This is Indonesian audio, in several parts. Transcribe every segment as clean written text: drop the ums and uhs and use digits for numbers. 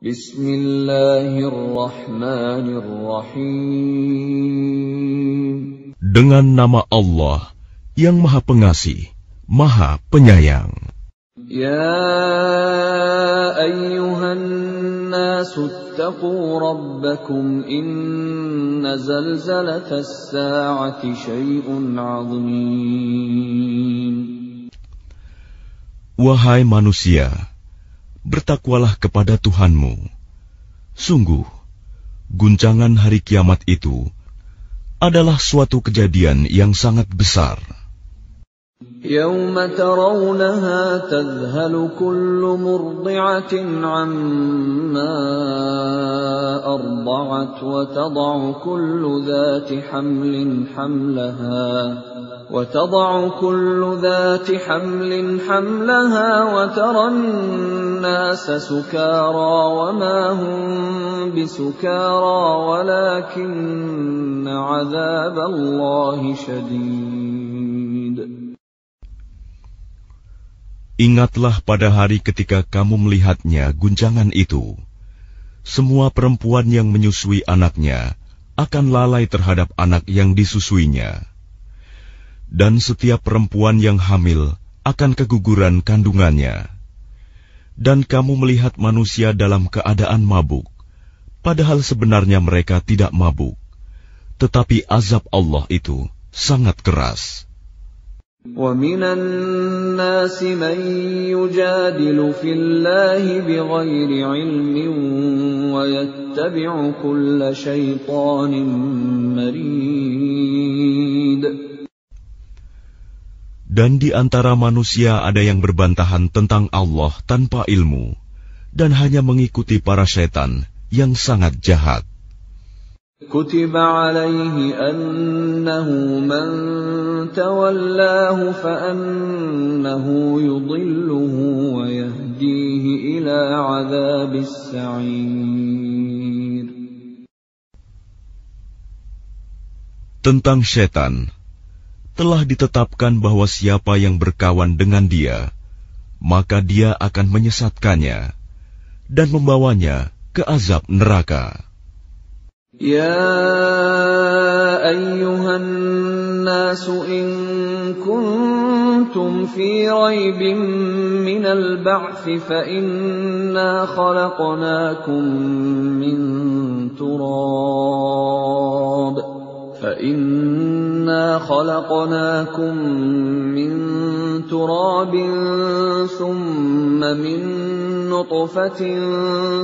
Bismillahirrahmanirrahim. Dengan nama Allah yang Maha Pengasih, Maha Penyayang. Ya ayyuhan nasu attaqu rabbakum inna zalzalatas sa'ati syai'un 'azim. Wahai manusia, bertakwalah kepada Tuhanmu. Sungguh, guncangan hari kiamat itu adalah suatu kejadian yang sangat besar. Yawma tarawnaha tadhhalu kullu murdi'atin 'amma arda'at wa tad'u kullu dhati hamlin hamlaha وتضع كل ذات حمل حملها وترى الناس سكارى وما هم بسكارى ولكن عذاب الله شديد. Ingatlah pada hari ketika kamu melihatnya guncangan itu. Semua perempuan yang menyusui anaknya akan lalai terhadap anak yang disusuinya. Dan setiap perempuan yang hamil akan keguguran kandungannya. Dan kamu melihat manusia dalam keadaan mabuk, padahal sebenarnya mereka tidak mabuk. Tetapi azab Allah itu sangat keras. وَمِنَ النَّاسِ مَن يُجَادِلُ فِي اللَّهِ بِغَيْرِ عِلْمٍ وَيَتَّبِعُ كُلَّ شَيْطَانٍ مَرِيدٍ. Dan di antara manusia ada yang berbantahan tentang Allah tanpa ilmu, dan hanya mengikuti para syaitan yang sangat jahat. كُتِبَ عَلَيْهِ أَنَّهُ مَنْ تَوَلَّاهُ فَأَنَّهُ يُضِلُّهُ وَيَهْدِيهِ إِلَى عَذَابِ السَّعِيرِ. Tentang syaitan, telah ditetapkan bahwa siapa yang berkawan dengan dia, maka dia akan menyesatkannya dan membawanya ke azab neraka. Ya ayyuhan nasu in kuntum fi raibin minal ba'thi fa inna khalaqnakum min turab. فَإِنَّا خَلَقْنَاكُم مِّن تُرَابٍ ثُمَّ مِن نُّطْفَةٍ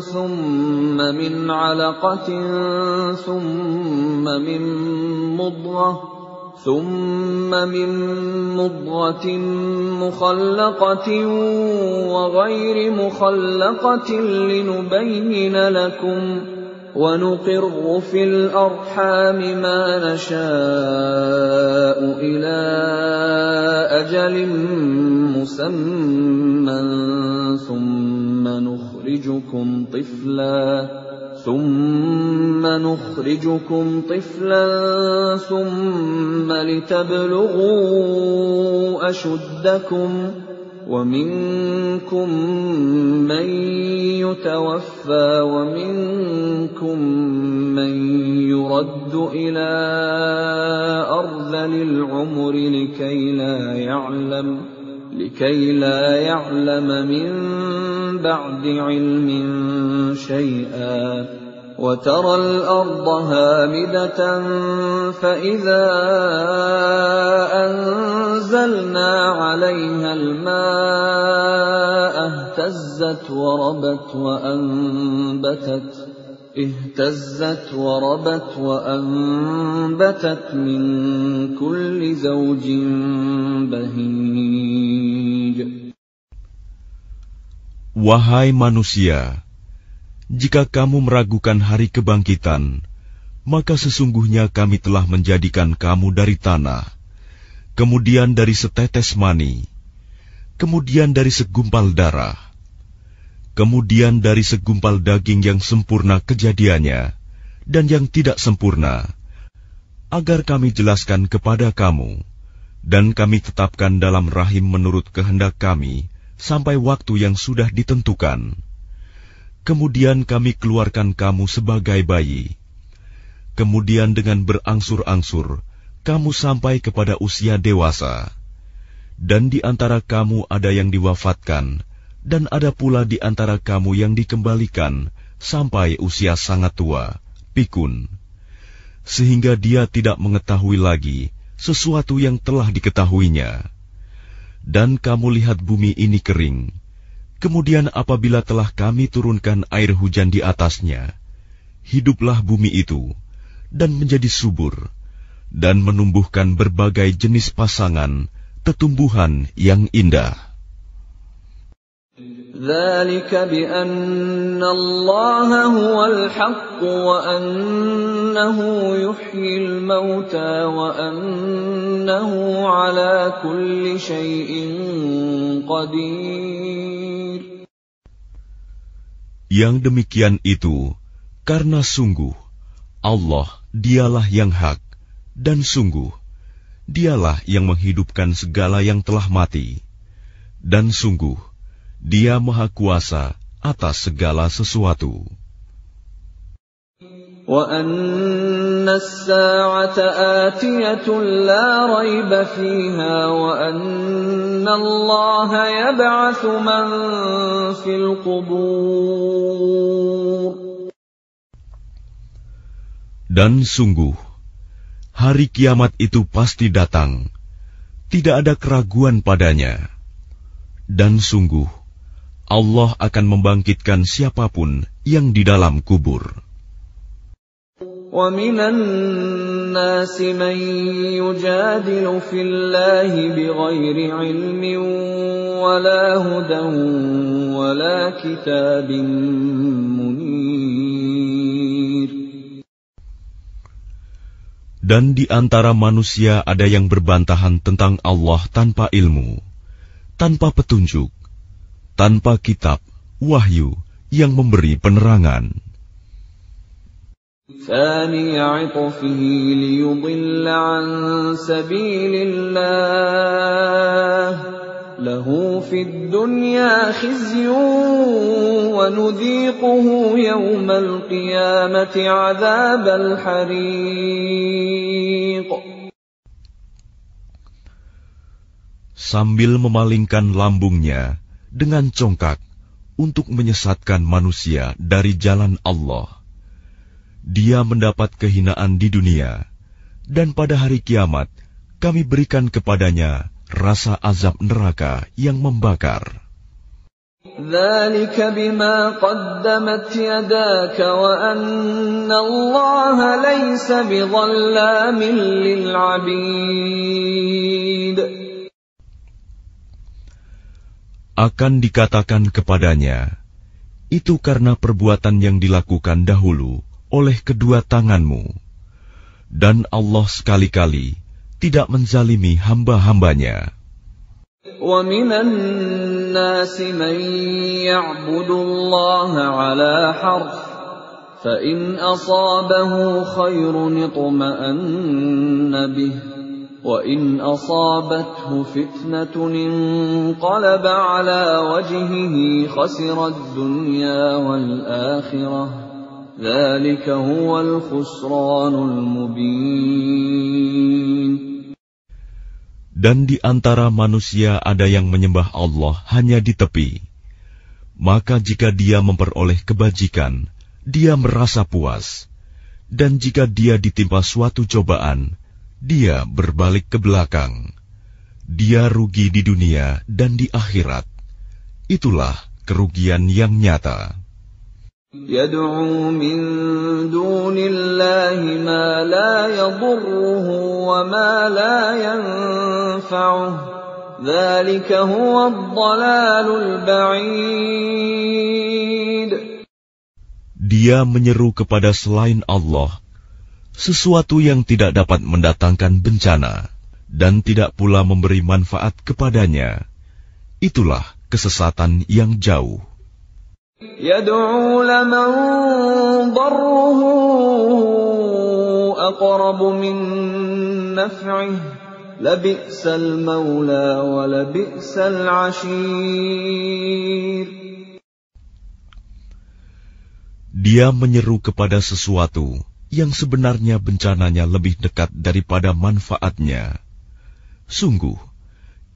ثُمَّ مِنْ عَلَقَةٍ ثُمَّ مِن مُّضْغَةٍ مُّخَلَّقَةٍ وَغَيْرِ مُخَلَّقَةٍ لِّنُبَيِّنَ لَكُمْ وَنُقِرُّ فِي الْأَرْحَامِ مَا نَشَاءُ إِلَى أَجَلٍ مُّسَمًّى ثُمَّ نُخْرِجُكُمْ طِفْلًا ثُمَّ لِتَبْلُغُوا أَشُدَّكُمْ وَمِنكُم مَّن يُتَوَفَّى وَمِنكُم مَّن يُرَدُّ إِلَى أَرْذَلِ الْعُمُرِ لكي لا يعلم من بعد علم شيئا وترى الأرض هامدة فإذا أنزلنا عليها الماء اهتزت وربت وأنبتت من كل زوج بهيج. Wahai manusia, jika kamu meragukan hari kebangkitan, maka sesungguhnya kami telah menjadikan kamu dari tanah, kemudian dari setetes mani, kemudian dari segumpal darah, kemudian dari segumpal daging yang sempurna kejadiannya dan yang tidak sempurna, agar kami jelaskan kepada kamu, dan kami tetapkan dalam rahim menurut kehendak kami sampai waktu yang sudah ditentukan. kemudian kami keluarkan kamu sebagai bayi. Kemudian dengan berangsur-angsur, kamu sampai kepada usia dewasa. Dan di antara kamu ada yang diwafatkan, dan ada pula di antara kamu yang dikembalikan sampai usia sangat tua, pikun, sehingga dia tidak mengetahui lagi sesuatu yang telah diketahuinya. Dan kamu lihat bumi ini kering. Kemudian apabila telah kami turunkan air hujan di atasnya, hiduplah bumi itu, dan menjadi subur, dan menumbuhkan berbagai jenis pasangan, tetumbuhan yang indah. ذَلِكَ بِأَنَّ اللَّهَ هُوَ الْحَقُّ وَأَنَّهُ يُحْيِي الْمَوْتَى وَأَنَّهُ عَلَى كُلِّ شَيْءٍ قَدِيرٌ. Yang demikian itu karena sungguh Allah dialah yang hak, dan sungguh dialah yang menghidupkan segala yang telah mati, dan sungguh Dia Maha Kuasa atas segala sesuatu. وَأَنَّ السَّاعَةَ آتِيَةٌ لَا رَيْبَ فِيهَا وَأَنَّ اللَّهَ يَبْعَثُ مَن فِي الْقُبُورِ. Dan sungguh, hari kiamat itu pasti datang, tidak ada keraguan padanya. Dan sungguh, Allah akan membangkitkan siapapun yang di dalam kubur. وَمِنَ النَّاسِ مَن يُجَادِلُ فِي اللَّهِ بِغَيْرِ عِلْمٍ وَلَا هُدًى وَلَا كِتَابٍ مُنِيرٍ. Dan di antara manusia ada yang berbantahan tentang Allah tanpa ilmu, tanpa petunjuk, tanpa kitab, wahyu yang memberi penerangan. ثَانِيَ عِطْفِهِ لِيُضِلَّ عَن سَبِيلِ اللَّهِ لَهُ فِي الدُّنْيَا خِزْيٌ وَنُذِيقُهُ يَوْمَ الْقِيَامَةِ عَذَابَ الْحَرِيقِ. Sambil memalingkan lambungnya dengan congkak untuk menyesatkan manusia dari jalan Allah, dia mendapat kehinaan di dunia, dan pada hari kiamat kami berikan kepadanya rasa azab neraka yang membakar. ذَلِكَ بِمَا قَدَّمَتْ يَدَاكَ وَأَنَّ اللَّهَ لَيْسَ بِظَلَّامٍ لِلْعَبِيدِ. Akan dikatakan kepadanya, itu karena perbuatan yang dilakukan dahulu oleh kedua tanganmu, dan Allah sekali-kali tidak menzalimi hamba-hambanya. وَمِنَ النَّاسِ مَن يَعْبُدُ اللَّهَ عَلَى حَرْفٍ فَإِنْ أَصَابَهُ خَيْرٌ اطْمَأَنَّ بِهِ وَإِنْ أَصَابَتْهُ فِتْنَةٌ انقَلَبَ عَلَى وَجْهِهِ خَسِرَ الدُّنْيَا وَالْآخِرَةَ ذَلِكَ هُوَ الْخُسْرَانُ الْمُبِينُ. Dan di antara manusia ada yang menyembah Allah hanya di tepi. Maka jika dia memperoleh kebajikan, dia merasa puas. Dan jika dia ditimpa suatu cobaan, dia berbalik ke belakang. Dia rugi di dunia dan di akhirat. Itulah kerugian yang nyata. يَدْعُو مِن دُونِ اللَّهِ مَا لَا يَضُرُّهُ وَمَا لَا يَنفَعُهُ ذَلِكَ هُوَ الضَّلَالُ الْبَعِيدُ. Dia menyeru kepada selain Allah sesuatu yang tidak dapat mendatangkan bencana dan tidak pula memberi manfaat kepadanya. Itulah kesesatan yang jauh. يَدْعُو لَمَن ضَرُّهُ أَقْرَبُ مِن نَّفْعِهِ لَبِئْسَ الْمَوْلَىٰ وَلَبِئْسَ الْعَشِيرُ. Dia menyeru kepada sesuatu yang sebenarnya bencananya lebih dekat daripada manfaatnya. Sungguh,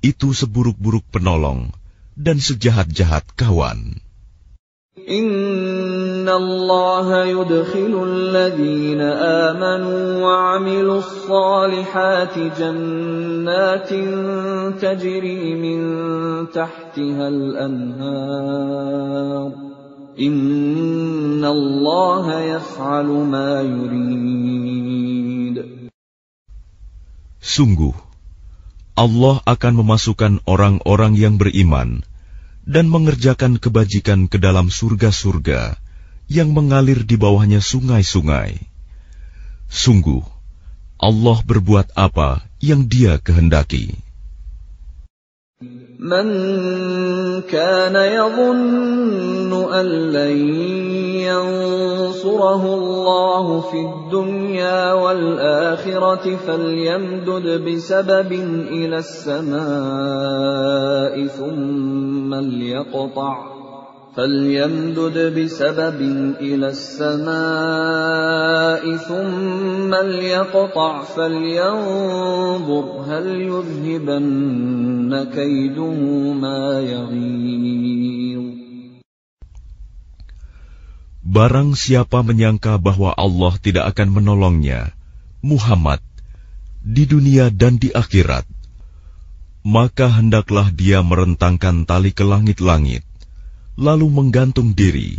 itu seburuk-buruk penolong dan sejahat-jahat kawan. Inna Allah yudkhilu alladhina amanu wa 'amilus salihati jannatin tajri min tahtiha al-anhar. Inna Allah yaf'alu ma yurid. Sungguh, Allah akan memasukkan orang-orang yang beriman dan mengerjakan kebajikan ke dalam surga-surga yang mengalir di bawahnya sungai-sungai. Sungguh, Allah berbuat apa yang Dia kehendaki. Man kana yadhunnu an lan yansurahu Allah fid dunya wal akhirati falyamdud bisababin ila as-samaa'i thumma liyaqta' فليمدد بسبب إلى السماء ثم ليقطع فلينظر هل يذهبن كيده ما يغيظ. Barang siapa menyangka bahwa Allah tidak akan menolongnya, Muhammad, di dunia dan di akhirat, maka hendaklah dia merentangkan tali ke langit-langit, lalu menggantung diri.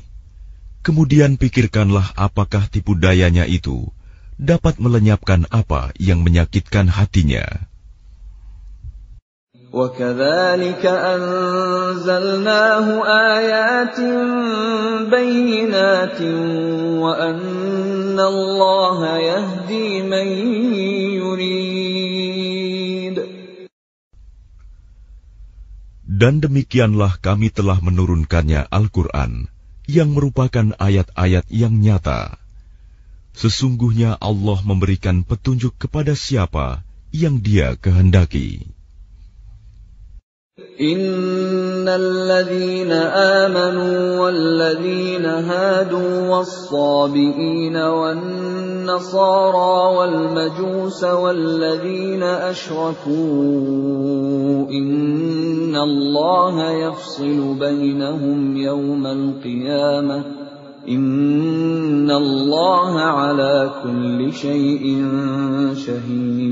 Kemudian pikirkanlah apakah tipu dayanya itu dapat melenyapkan apa yang menyakitkan hatinya. وَكَذَلِكَ أَنزَلْنَاهُ آيَاتٍ بَيِّنَاتٍ وَأَنَّ اللَّهَ يَهْدِي مَن يُرِيدُ. Dan demikianlah kami telah menurunkannya Al-Quran, yang merupakan ayat-ayat yang nyata. Sesungguhnya Allah memberikan petunjuk kepada siapa yang Dia kehendaki. Innal ladzina amanu wal ladzina hadu was-sabiina wan nasara wal majusa wal ladzina asyraku innallaha yafsilu bainahum yawmal qiyamah innallaha ala kulli syai'in syahid.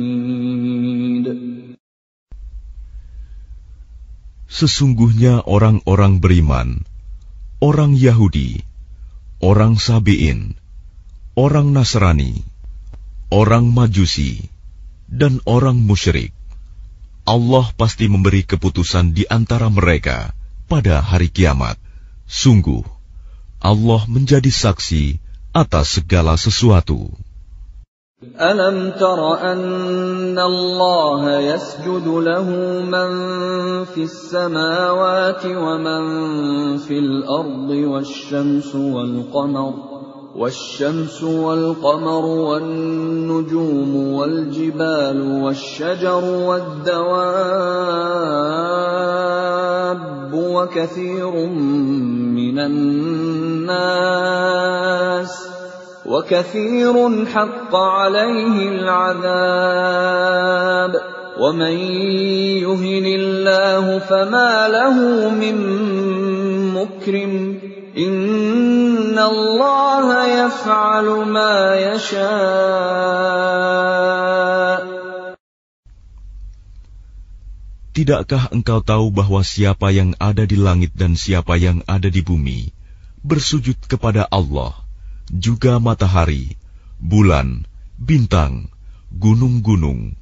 Sesungguhnya orang-orang beriman, orang Yahudi, orang Sabi'in, orang Nasrani, orang Majusi, dan orang musyrik, Allah pasti memberi keputusan di antara mereka pada hari kiamat. Sungguh, Allah menjadi saksi atas segala sesuatu. Alam tara anna Allah yasjudu lahu man fis samawati wa man fil ardi wasyamsu wal qamaru wan nujumu wal jibalu wasyajaru wad dawabbu wa katsirun minan nas وَكَثِيرٌ حَقَّ عَلَيْهِ الْعَذَابُ وَمَن يُهِنِ اللَّهُ فَمَا لَهُ مِن مُّكْرِمٍ إِنَّ اللَّهَ يَفْعَلُ مَا يَشَاءُ. Tidakkah engkau tahu bahwa siapa yang ada di langit dan siapa yang ada di bumi bersujud kepada Allah, juga matahari, bulan, bintang, gunung-gunung,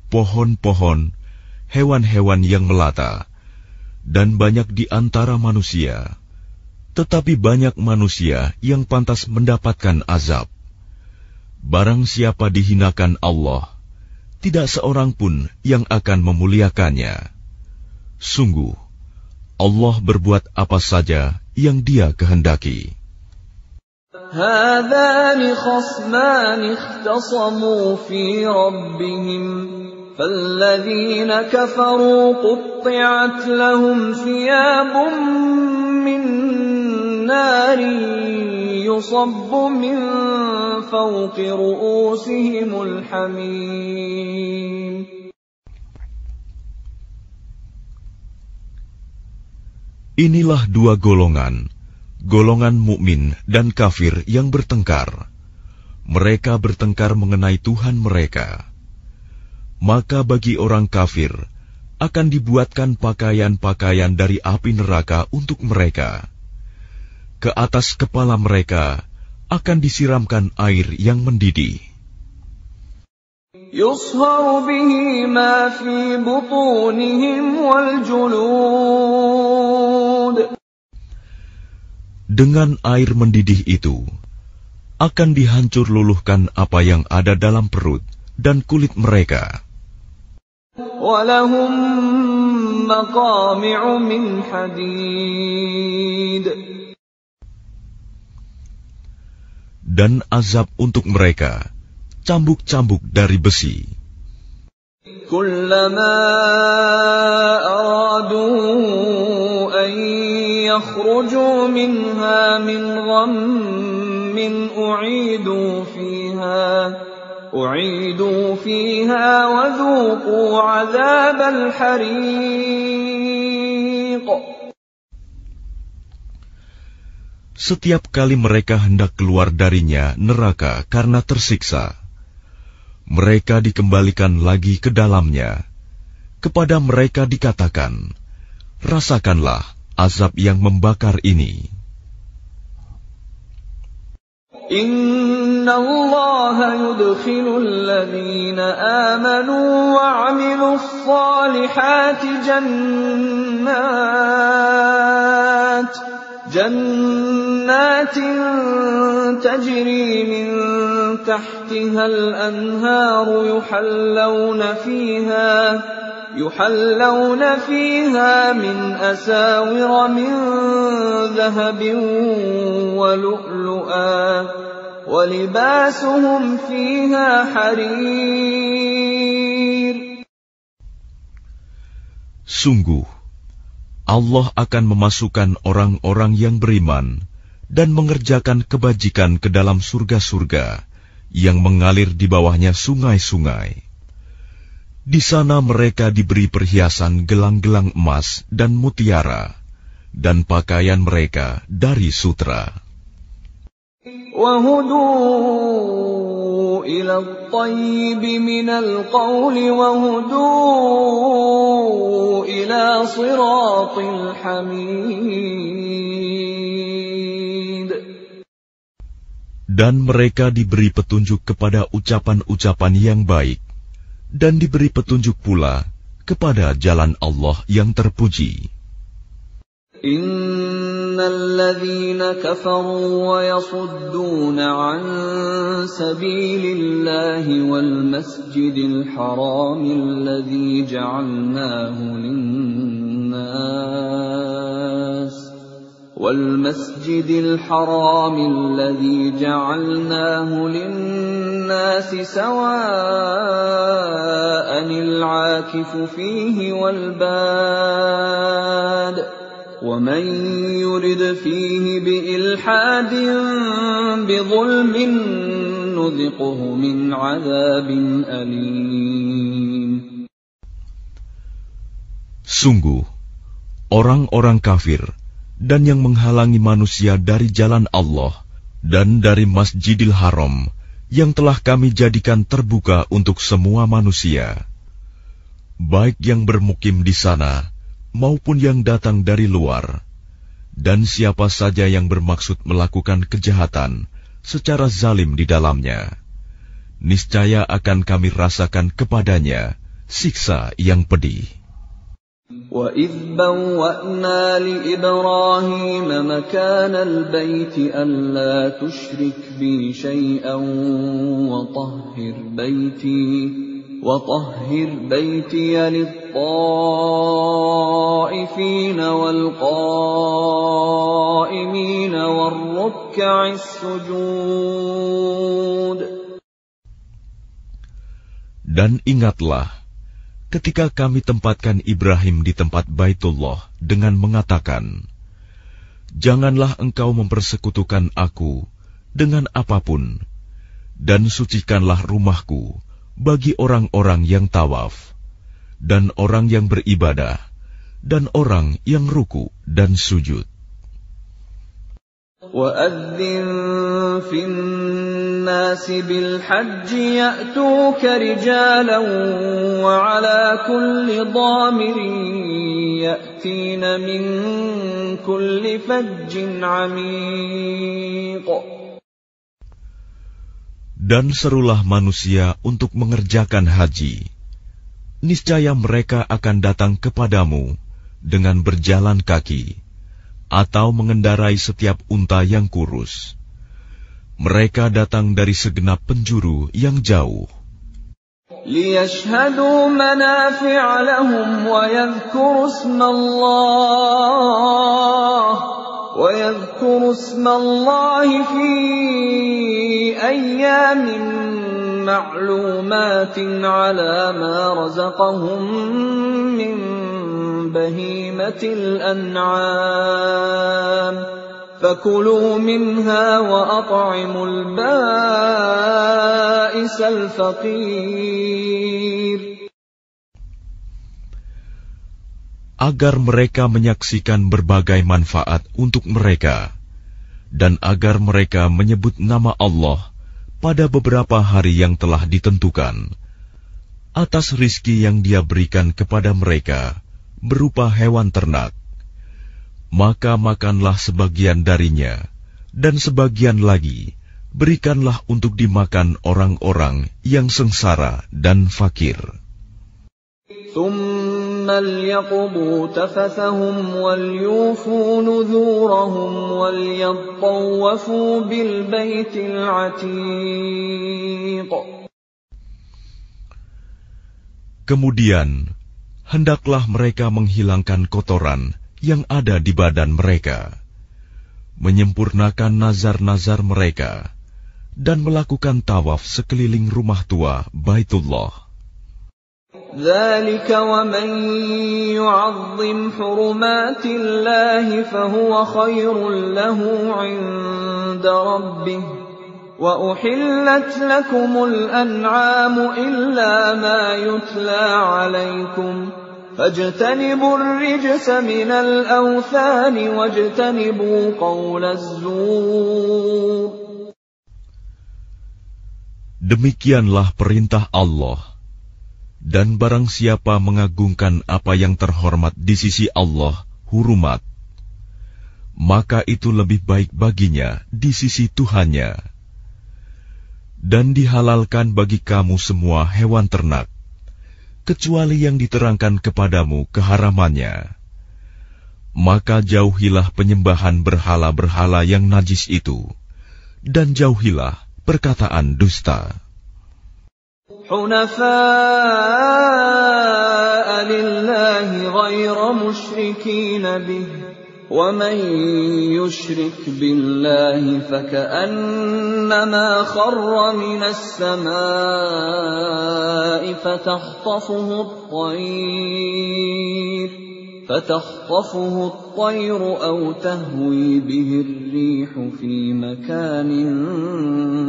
pohon-pohon, hewan-hewan yang melata, dan banyak di antara manusia. Tetapi banyak manusia yang pantas mendapatkan azab. Barang siapa dihinakan Allah, tidak seorang pun yang akan memuliakannya. Sungguh, Allah berbuat apa saja yang Dia kehendaki. هذان خصمان اختصموا في ربهم فالذين كفروا قطعت لهم ثياب من نار يُصَبُّ مِنْ فَوْقِ رُؤُوسِهِمُ الْحَمِيمُ. Inilah dua golongan, golongan mukmin dan kafir yang bertengkar. Mereka bertengkar mengenai Tuhan mereka. Maka bagi orang kafir akan dibuatkan pakaian-pakaian dari api neraka untuk mereka. Ke atas kepala mereka akan disiramkan air yang mendidih. يُصْهَرُ بِهِ مَا فِي بُطُونِهِمْ وَالْجُلُودُ. Dengan air mendidih itu akan dihancur luluhkan apa yang ada dalam perut dan kulit mereka. وَلَهُم مَّقَامِعُ مِنْ حَدِيدٍ. Dan azab untuk mereka cambuk-cambuk dari besi. كُلَّمَا أَرَادُوا أَن يَخْرُجُوا مِنْهَا مِنْ غَمٍّ أُعِيدُوا فِيهَا وَذُوقُوا عَذَابَ الْحَرِيقِ. Setiap kali mereka hendak keluar darinya neraka karena tersiksa, mereka dikembalikan lagi ke dalamnya. Kepada mereka dikatakan, rasakanlah azab yang membakar ini. Inna Allah yudkhilul ladhina amanu wa 'amilus salihati jannatin tajri min tahtiha al-anharu yuhallawna fiha min asawira min dhahabin wa lu'lu'a wa libasuhum fiha harir. Sungguh Allah akan memasukkan orang-orang yang beriman dan mengerjakan kebajikan ke dalam surga-surga yang mengalir di bawahnya sungai-sungai. Di sana mereka diberi perhiasan gelang-gelang emas dan mutiara, dan pakaian mereka dari sutra. وَهُدُوا إِلَى الطَّيِّبِ مِنَ الْقَوْلِ وَهُدُوا إِلَى صِرَاطِ الْحَمِيدِ. Dan mereka diberi petunjuk kepada ucapan-ucapan yang baik, dan diberi petunjuk pula kepada jalan Allah yang terpuji. Innal ladzina kafaru wa yasudduna an sabilillahi wal masjidil haram alladzi ja'alnahu lin-nas والمسجد الحرام الذي جعلناه للناس سواء العاكف فيه والباد ومن يرد فيه بإلحاد بظلم نذقه من عذاب أليم. Sungguh, orang-orang kafir dan yang menghalangi manusia dari jalan Allah dan dari Masjidil Haram yang telah kami jadikan terbuka untuk semua manusia, baik yang bermukim di sana maupun yang datang dari luar, dan siapa saja yang bermaksud melakukan kejahatan secara zalim di dalamnya, niscaya akan kami rasakan kepadanya siksa yang pedih. وَإِذْ بَوَّأْنَا لِإِبْرَاهِيمَ مَكَانَ الْبَيْتِ أَلَّا تُشْرِكْ بِي شَيْئًا وَطَهِّرْ بَيْتِيَ لِلطَّائِفِينَ وَالْقَائِمِينَ وَالرُّكَّعِ السُّجُودِ. Dan ingatlah ketika kami tempatkan Ibrahim di tempat Baitullah dengan mengatakan, janganlah engkau mempersekutukan aku dengan apapun, dan sucikanlah rumahku bagi orang-orang yang tawaf, dan orang yang beribadah, dan orang yang ruku dan sujud. وَأَذِّن فِي النَّاسِ بِالْحَجِّ يَأْتُوكَ رِجَالًا وَعَلَى كُلِّ ضَامِرٍ يَأْتِينَ مِنْ كُلِّ فَجٍّ عَمِيقٍ. Dan serulah manusia untuk mengerjakan haji. Niscaya mereka akan datang kepadamu dengan berjalan kaki, atau mengendarai setiap unta yang kurus. Mereka datang dari segenap penjuru yang jauh. لِيَشْهَدُوا مَنَافِعَ لَهُمْ وَيَذْكُرُوا اسْمَ اللَّهِ فِي أَيَّامٍ مَّعْلُومَاتٍ عَلَى مَا رَزَقَهُم مِّن بهيمة الأنعام فكلوا منها وأطعموا البائس الفقير. Agar mereka menyaksikan berbagai manfaat untuk mereka, dan agar mereka menyebut nama Allah pada beberapa hari yang telah ditentukan, atas rizki yang Dia berikan kepada mereka berupa hewan ternak, maka makanlah sebagian darinya, dan sebagian lagi berikanlah untuk dimakan orang-orang yang sengsara dan fakir. ثُمَّ لْيَقْضُوا تَفَثَهُمْ وَلْيُوفُوا نُذُورَهُمْ وَلْيَطَّوَّفُوا بِالْبَيْتِ الْعَتِيقِ. Kemudian hendaklah mereka menghilangkan kotoran yang ada di badan mereka, menyempurnakan nazar-nazar mereka, dan melakukan tawaf sekeliling rumah tua Baitullah. ذَلِكَ وَمَن يُعَظِّمْ حُرُمَاتِ اللَّهِ فَهُوَ خَيْرٌ لَّهُ عِندَ رَبِّهِ وَأُحِلَّتْ لَكُمُ الْأَنْعَامُ إِلَّا مَا يُتْلَى عَلَيْكُمْ فَاجْتَنِبُوا الرِّجْسَ مِنَ الْأَوْثَانِ وَاجْتَنِبُوا قَوْلَ الزُّورِ. Demikianlah perintah Allah. Dan barang siapa mengagungkan apa yang terhormat di sisi Allah, hurumat, maka itu lebih baik baginya di sisi Tuhannya. Dan dihalalkan bagi kamu semua hewan ternak, kecuali yang diterangkan kepadamu keharamannya. Maka jauhilah penyembahan berhala-berhala yang najis itu, dan jauhilah perkataan dusta. حُنَفَاءَ لِلَّهِ غَيْرَ مُشْرِكِينَ بِهِ وَمَن يُشْرِكْ بِاللَّهِ فَكَأَنَّمَا خَرَّ مِنَ السَّمَاءِ فَتَخْطَفُهُ الطَّيْرُ أَوْ تَهْوِي بِهِ الرِّيحُ فِي مَكَانٍ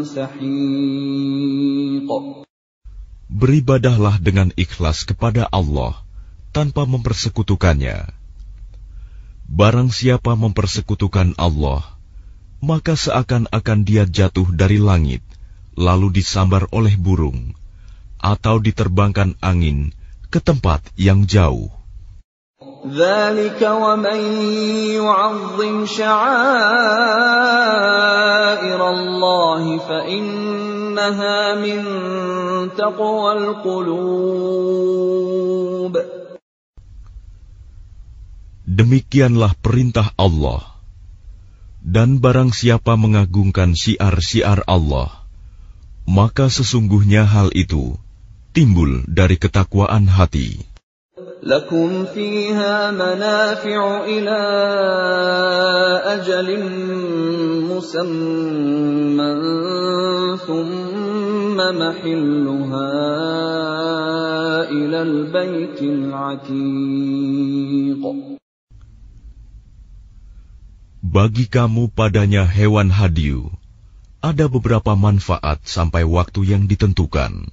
سَحِيقٍ. Beribadahlah dengan ikhlas kepada Allah tanpa mempersekutukannya. Barang siapa mempersekutukan Allah, maka seakan-akan dia jatuh dari langit, lalu disambar oleh burung, atau diterbangkan angin ke tempat yang jauh. ذَلِكَ وَمَن يُعَظِّمْ شَعَائِرَ اللَّهِ فَإِنَّهَا مِن تَقْوَى الْقُلُوبِ. Demikianlah perintah Allah. Dan barang siapa mengagungkan syiar-syiar Allah, maka sesungguhnya hal itu timbul dari ketakwaan hati. لَكُمْ فِيهَا مَنَافِعُ إِلَى أَجَلٍ مُّسَمًّى ثُمَّ مَحِلُّهَا إِلَى الْبَيْتِ الْعَتِيقِ. Bagi kamu padanya hewan hadiu ada beberapa manfaat sampai waktu yang ditentukan.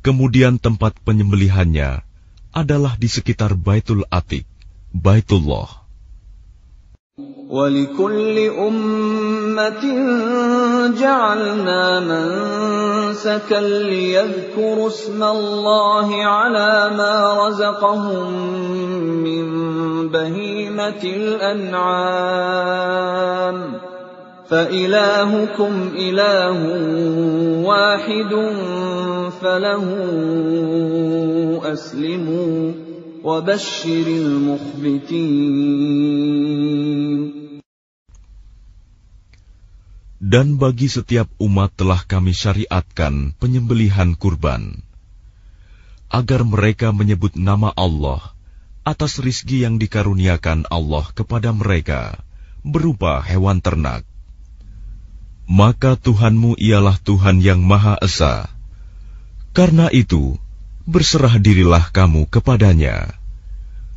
Kemudian tempat penyembelihannya adalah di sekitar Baitul Atiq, Baitullah. وَلِكُلِّ أُمَّةٍ جَعَلْنَا مَنسَكًا لِيَذْكُرُوا اسْمَ اللَّهِ عَلَى مَا رَزَقَهُم مِّن بَهِيمَةِ الْأَنْعَامِ فَإِلَٰهُكُمْ إِلَٰهٌ وَاحِدٌ فَلَهُ أَسْلِمُوا وَبَشِّرِ الْمُخْبِتِينَ. Dan bagi setiap umat telah kami syariatkan penyembelihan kurban, agar mereka menyebut nama Allah atas rizki yang dikaruniakan Allah kepada mereka berupa hewan ternak. Maka Tuhanmu ialah Tuhan yang Maha Esa. Karena itu, berserah dirilah kamu kepadanya,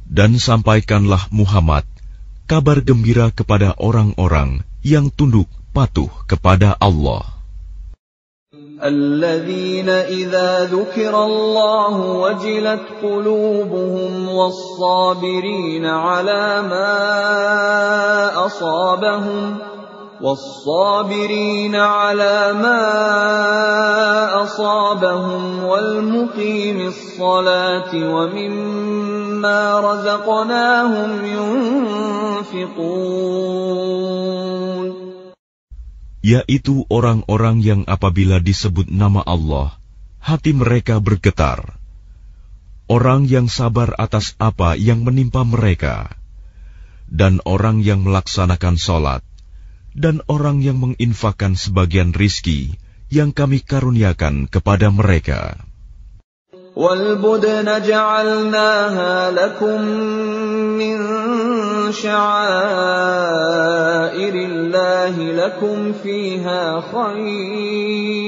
dan sampaikanlah Muhammad kabar gembira kepada orang-orang yang tunduk patuh kepada Allah. الذين إذا ذكر الله وجلت قلوبهم والصابرين على ما أصابهم والمقيم الصلاة ومما رزقناهم ينفقون. Yaitu orang-orang yang apabila disebut nama Allah, hati mereka bergetar. Orang yang sabar atas apa yang menimpa mereka, dan orang yang melaksanakan sholat, dan orang yang menginfakkan sebagian rizki yang kami karuniakan kepada mereka. وَالْبُدْنَ جَعَلْنَاهَا لَكُم مِّن شَعَائِرِ اللَّهِ لَكُمْ فِيهَا خَيْرٌ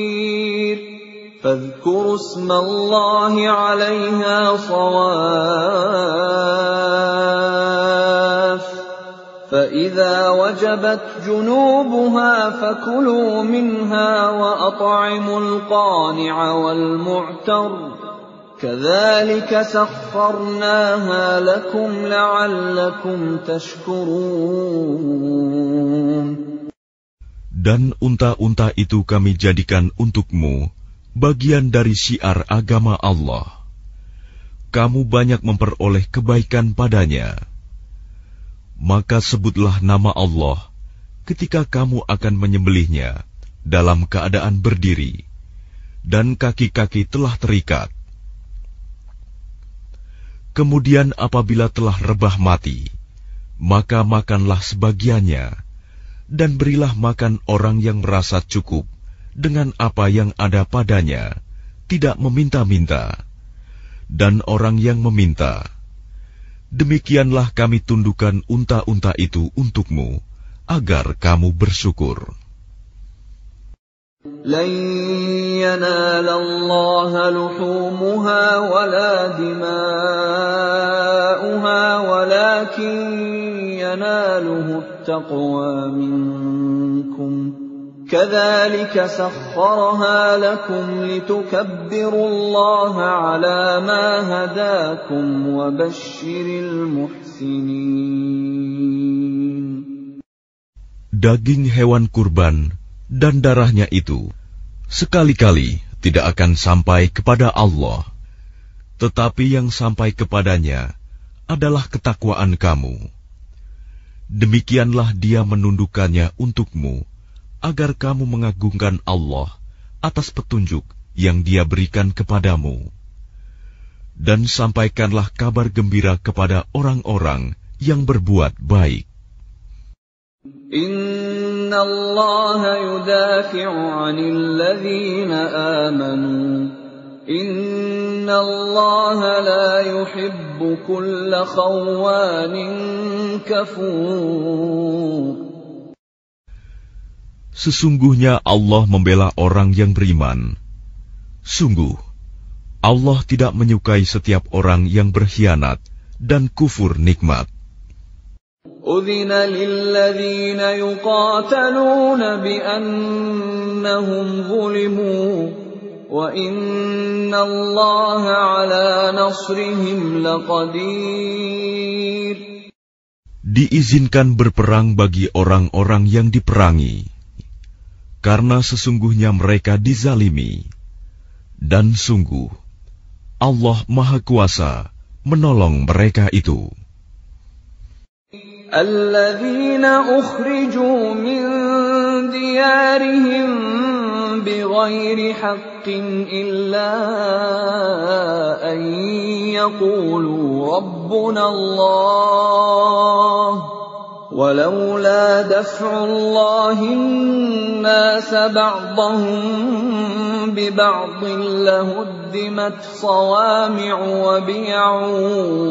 فَاذْكُرُوا اسْمَ اللَّهِ عَلَيْهَا صَوَافَّ فَإِذَا وَجَبَتْ جُنُوبُهَا فَكُلُوا مِنْهَا وَأَطْعِمُوا الْقَانِعَ وَالْمُعْتَرَّ كَذَلِكَ سَخَّرْنَاهَا لَكُمْ لَعَلَّكُمْ تَشْكُرُونَ. Dan unta-unta itu kami jadikan untukmu bagian dari syiar agama Allah. Kamu banyak memperoleh kebaikan padanya. Maka sebutlah nama Allah ketika kamu akan menyembelihnya dalam keadaan berdiri, dan kaki-kaki telah terikat. Kemudian apabila telah rebah mati, maka makanlah sebagiannya, dan berilah makan orang yang merasa cukup dengan apa yang ada padanya, tidak meminta-minta, dan orang yang meminta. Demikianlah kami tundukkan unta-unta itu untukmu, agar kamu bersyukur. لَن يَنَالَ اللَّهَ لُحُومُهَا وَلَا دِمَاؤُهَا وَلَكِن يَنَالُهُ التَّقْوَى مِنكُمْ كَذَلِكَ سَخَّرَهَا لَكُمْ لِتُكَبِّرُوا اللَّهَ عَلَى مَا هَدَاكُمْ وَبَشِّرِ الْمُحْسِنِينَ. Daging hewan kurban dan darahnya itu sekali-kali tidak akan sampai kepada Allah, tetapi yang sampai kepadanya adalah ketakwaan kamu. Demikianlah Dia menundukkannya untukmu, agar kamu mengagungkan Allah atas petunjuk yang Dia berikan kepadamu. Dan sampaikanlah kabar gembira kepada orang-orang yang berbuat baik. Inna Allah yudafi'u 'anil ladzina amanu. Inna Allah la yuhibbu kulla khawanin kafur. Sesungguhnya Allah membela orang yang beriman. Sungguh, Allah tidak menyukai setiap orang yang berkhianat dan kufur nikmat. أذن للذين يقاتلون بأنهم ظلموا وإن الله على نصرهم لقدير. Diizinkan berperang bagi orang-orang yang diperangi, karena sesungguhnya mereka dizalimi, dan sungguh Allah Maha Kuasa menolong mereka itu. Alladzina ukhrijuu min diyarihim bighairi haqqin illa an yaqulu rabbuna Allah ولولا دفع الله الناس بعضهم ببعض لهدمت صوامع وبيع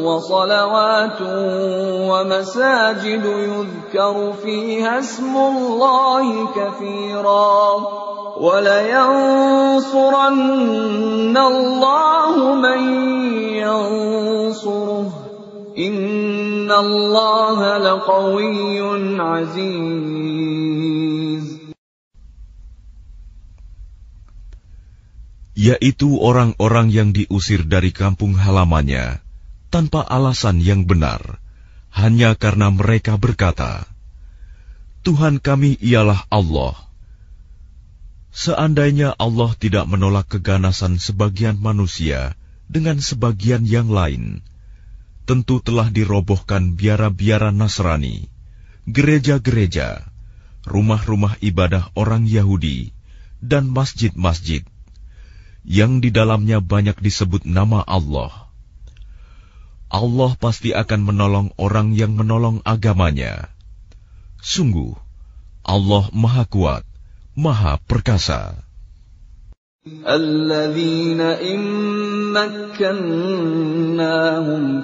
وصلوات ومساجد يذكر فيها اسم الله كثيرا ولينصرن الله من ينصره إن الله لقوي عزيز. Yaitu orang-orang yang diusir dari kampung halamannya tanpa alasan yang benar, hanya karena mereka berkata, Tuhan kami ialah Allah. Seandainya Allah tidak menolak keganasan sebagian manusia dengan sebagian yang lain, tentu telah dirobohkan biara-biara Nasrani, gereja-gereja, rumah-rumah ibadah orang Yahudi, dan masjid-masjid, yang di dalamnya banyak disebut nama Allah. Allah pasti akan menolong orang yang menolong agamanya. Sungguh, Allah Maha Kuat, Maha Perkasa. الذين إن مكناهم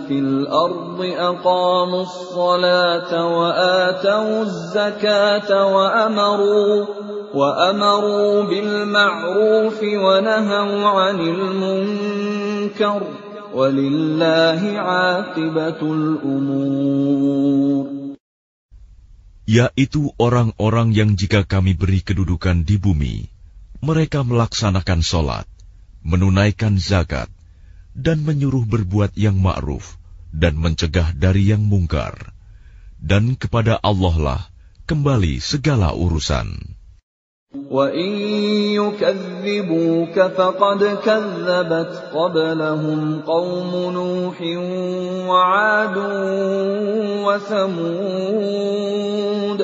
في الأرض أقاموا الصلاة وآتوا الزكاة وأمروا بالمعروف ونهوا عن المنكر ولله عاقبة الأمور. Yaitu orang-orang yang jika kami beri kedudukan di bumi, mereka melaksanakan sholat, menunaikan zakat, dan menyuruh berbuat yang ma'ruf, dan mencegah dari yang mungkar. Dan kepada Allah lah kembali segala urusan. وَإِن يُكَذِّبُوكَ فَقَدْ كَذَّبَتْ قَبْلَهُمْ قَوْمُ نُوحٍ وَعَادٌ وَثَمُودَ.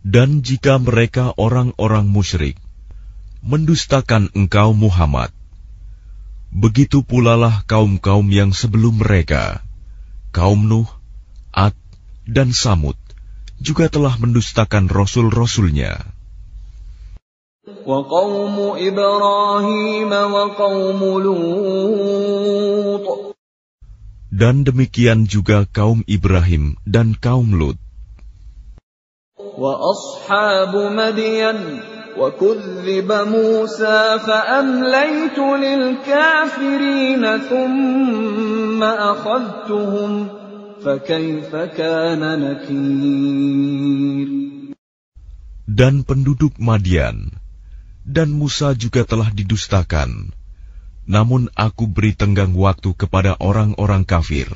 Dan jika mereka orang-orang musyrik mendustakan engkau Muhammad, begitu pulalah kaum-kaum yang sebelum mereka, kaum Nuh, Ad, dan Samud, juga telah mendustakan rasul-rasulnya. وَقَوْمُ إِبْرَاهِيمَ وَقَوْمُ لُوطٍ. Dan demikian juga kaum Ibrahim dan kaum Lut. وَأَصْحَابُ مَدْيَنَ وَكُذِّبَ مُوسَى فَأَمْلَيْتُ لِلْكَافِرِينَ ثُمَّ أَخَذْتُهُمْ فَكَيْفَ كَانَ نَكِيرِ. Dan penduduk Madian dan Musa juga telah didustakan, namun aku beri tenggang waktu kepada orang-orang kafir,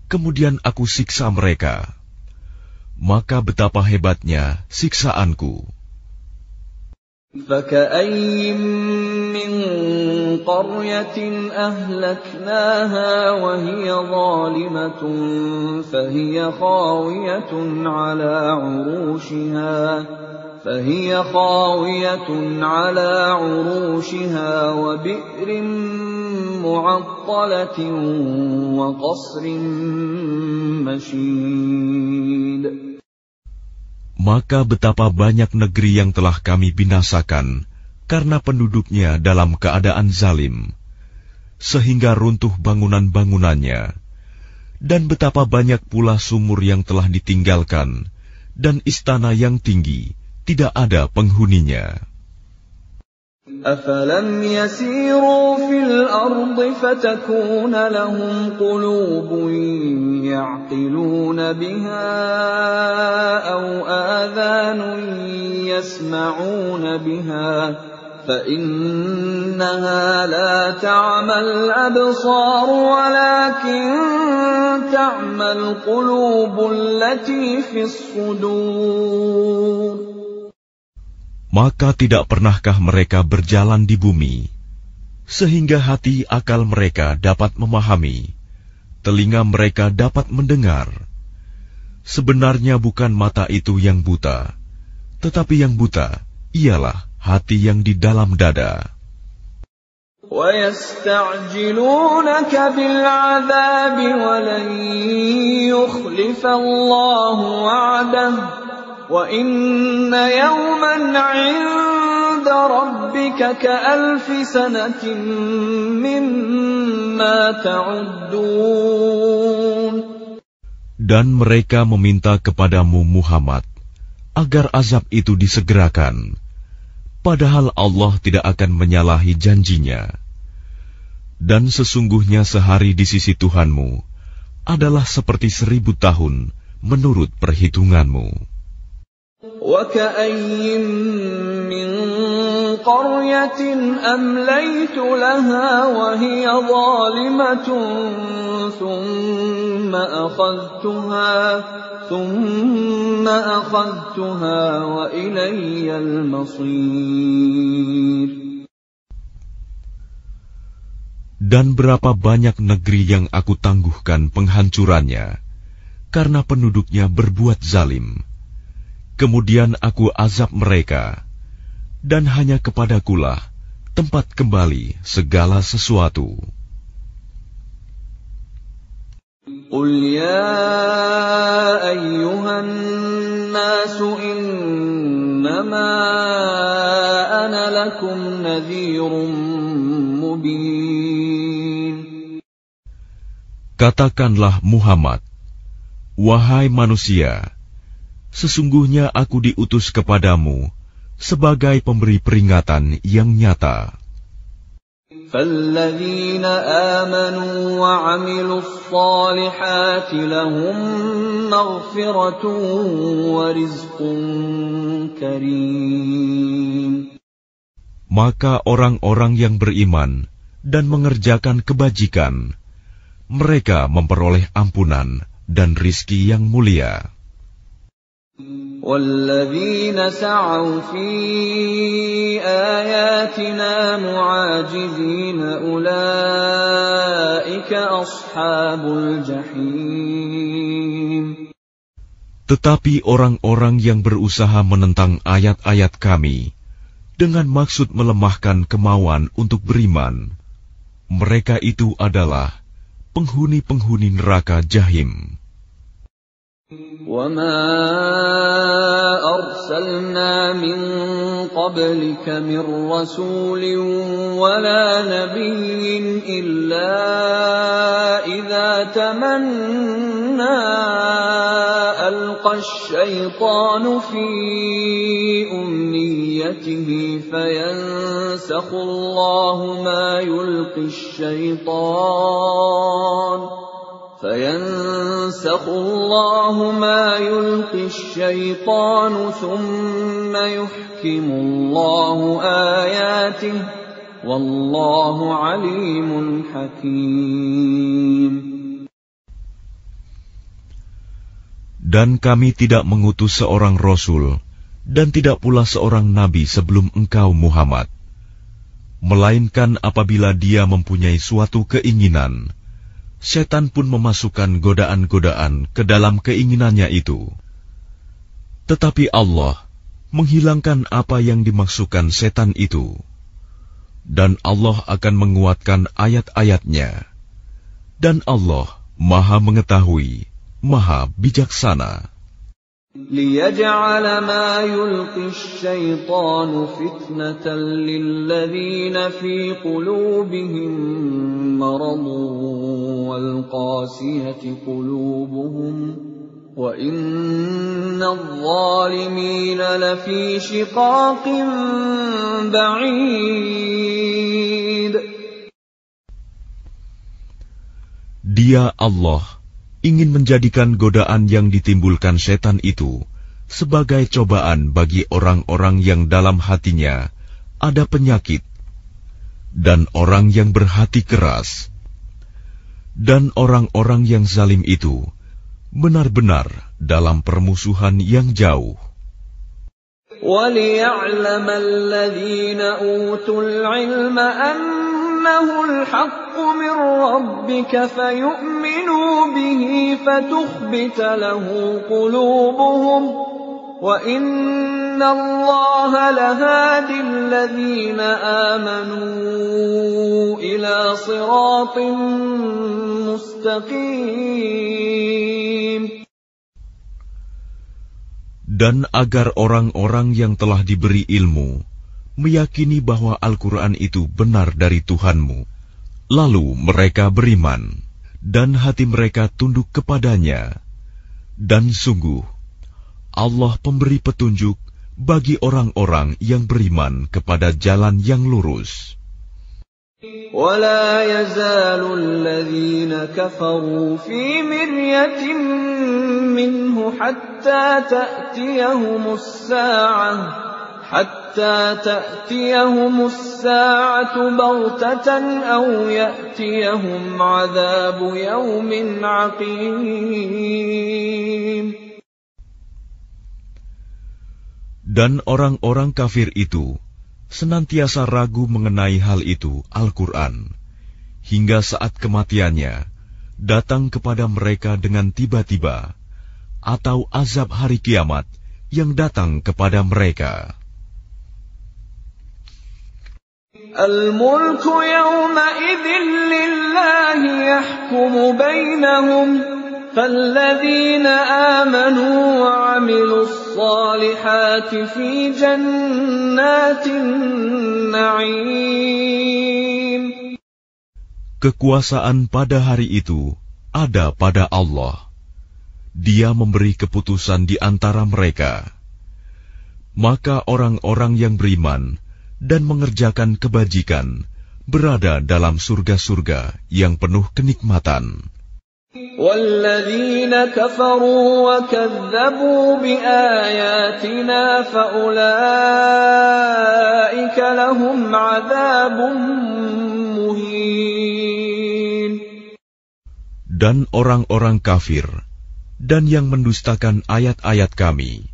kemudian aku siksa mereka. Maka betapa hebatnya siksaanku. فَكَأَيِّن مِّن قَرْيَةٍ أَهْلَكْنَاهَا وَهِيَ ظَالِمَةٌ فَهِيَ خَاوِيَةٌ عَلَى عُرُوشِهَا وَبِئْرٍ مُّعَطَّلَةٍ وَقَصْرٍ مَّشِيدٍ. Maka betapa banyak negeri yang telah kami binasakan karena penduduknya dalam keadaan zalim, sehingga runtuh bangunan-bangunannya, dan betapa banyak pula sumur yang telah ditinggalkan, dan istana yang tinggi tidak ada penghuninya. أَفَلَمْ يَسِيرُوا فِي الْأَرْضِ فَتَكُونَ لَهُمْ قُلُوبٌ يَعْقِلُونَ بِهَا أَوْ آذَانٌ يَسْمَعُونَ بِهَا فَإِنَّهَا لَا تَعْمَى الْأَبْصَارُ وَلَكِن تَعْمَى الْقُلُوبُ الَّتِي فِي الصُّدُورِ. Maka tidak pernahkah mereka berjalan di bumi, sehingga hati akal mereka dapat memahami, telinga mereka dapat mendengar. Sebenarnya bukan mata itu yang buta, tetapi yang buta ialah hati yang di dalam dada. وَيَسْتَعْجِلُونَكَ بِالْعَذَابِ وَلَن يُخْلِفَ اللَّهُ وَعْدَهُ وَإِنَّ يَوْمًا عِندَ رَبِّكَ كَأَلْفِ سَنَةٍ مِّمَّا تَعُدُّونَ. Dan mereka meminta kepadamu Muhammad agar azab itu disegerakan, padahal Allah tidak akan menyalahi janjinya. Dan sesungguhnya sehari di sisi Tuhanmu adalah seperti 1000 tahun menurut perhitunganmu. وَكَأَيِّن مِّن قَرْيَةٍ أَمْلَيْتُ لَهَا وَهِيَ ظَالِمَةٌ ثُمَّ أَخَذْتُهَا وَإِلَيَّ الْمَصِيرُ. Dan berapa banyak negeri yang aku tangguhkan penghancurannya, karena penduduknya berbuat zalim. Kemudian aku azab mereka, dan hanya kepadakulah tempat kembali segala sesuatu. قُلْ يَا أَيُّهَا النَّاسُ إِنَّمَا أَنَا لَكُمْ نَذِيرٌ مُبِينٌ. Katakanlah Muhammad, wahai manusia, sesungguhnya aku diutus kepadamu sebagai pemberi peringatan yang nyata. فَالَّذِينَ آمَنُوا وَعَمِلُوا الصَّالِحَاتِ لَهُم مَّغْفِرَةٌ وَرِزْقٌ كَرِيمٌ. Maka orang-orang yang beriman dan mengerjakan kebajikan, mereka memperoleh ampunan dan rizki yang mulia. وَالَّذِينَ سَعَوْا فِي آيَاتِنَا مُعَاجِزِينَ أُولَٰئِكَ أَصْحَابُ الْجَحِيمِ. Tetapi orang-orang yang berusaha menentang ayat-ayat kami dengan maksud melemahkan kemauan untuk beriman, mereka itu adalah penghuni-penghuni neraka Jahim. وَمَا أَرْسَلْنَا مِن قَبْلِكَ مِن رَّسُولٍ وَلَا نَبِيٍّ إِلَّا إِذَا تَمَنَّىٰ أَلْقَى الشَّيْطَانُ فِي أُمْنِيَّتِهِ فَيَنسَخُ اللَّهُ مَا يُلْقِي الشَّيْطَانُ ثُمَّ يُحْكِمُ اللَّهُ آيَاتِهِ وَاللَّهُ عَلِيمٌ حَكِيمٌ. Dan kami tidak mengutus seorang Rasul dan tidak pula seorang Nabi sebelum engkau Muhammad, melainkan apabila dia mempunyai suatu keinginan, setan pun memasukkan godaan-godaan ke dalam keinginannya itu. Tetapi Allah menghilangkan apa yang dimaksudkan setan itu, dan Allah akan menguatkan ayat-ayatnya, dan Allah Maha Mengetahui, Maha Bijaksana. لِيَجْعَلَ مَا يُلْقِي الشَّيْطَانُ فِتْنَةً لِّلَّذِينَ فِي قُلُوبِهِم مَّرَضٌ وَالْقَاسِيَةِ قُلُوبُهُمْ وَإِنَّ الظالمين لفي شقاق بعيد. Dia Allah ingin menjadikan godaan yang ditimbulkan setan itu sebagai cobaan bagi orang-orang yang dalam hatinya ada penyakit dan orang yang berhati keras, dan orang-orang yang zalim itu benar-benar dalam permusuhan yang jauh. وَلِيَعْلَمَ الَّذِينَ أُوتُوا الْعِلْمَ أَنَّهُ الْحَقُّ مِنْ رَبِّكَ فَيُؤْمِنُوا بِهِ فَتُخْبِتَ لَهُ قُلُوبُهُمْ وَإِنَّ اللَّهَ لَهَادِ الَّذِينَ آمَنُوا إِلَى صِرَاطٍ مُسْتَقِيمٍ. Dan agar orang-orang yang telah diberi ilmu meyakini bahwa Al-Quran itu benar dari Tuhanmu, lalu mereka beriman, dan hati mereka tunduk kepadanya. Dan sungguh, Allah pemberi petunjuk bagi orang-orang yang beriman kepada jalan yang lurus. وَلَا يَزَالُ الَّذِينَ كَفَرُوا فِي مِرْيَةٍ مِّنْهُ حَتَّى تَأْتِيَهُمُ السَّاعَةُ بَغْتَةً أَوْ يَأْتِيَهُمْ عَذَابُ يَوْمٍ عَقِيمٍ. Dan orang-orang kafir itu senantiasa ragu mengenai hal itu, Al-Quran, hingga saat kematiannya datang kepada mereka dengan tiba-tiba, atau azab hari kiamat yang datang kepada mereka. Al-mulku yawma'idhin lillahi yahkumu bainahum فالذين آمنوا وعملوا الصالحات في جنات النعيم. Kekuasaan pada hari itu ada pada Allah. Dia memberi keputusan di antara mereka. Maka orang-orang yang beriman dan mengerjakan kebajikan berada dalam surga-surga yang penuh kenikmatan. وَالَّذِينَ كَفَرُوا وَكَذَّبُوا بِآيَاتِنَا فَأُولَئِكَ لَهُمْ عَذَابٌ مُهِينٌ. Dan orang-orang kafir dan yang mendustakan ayat-ayat kami,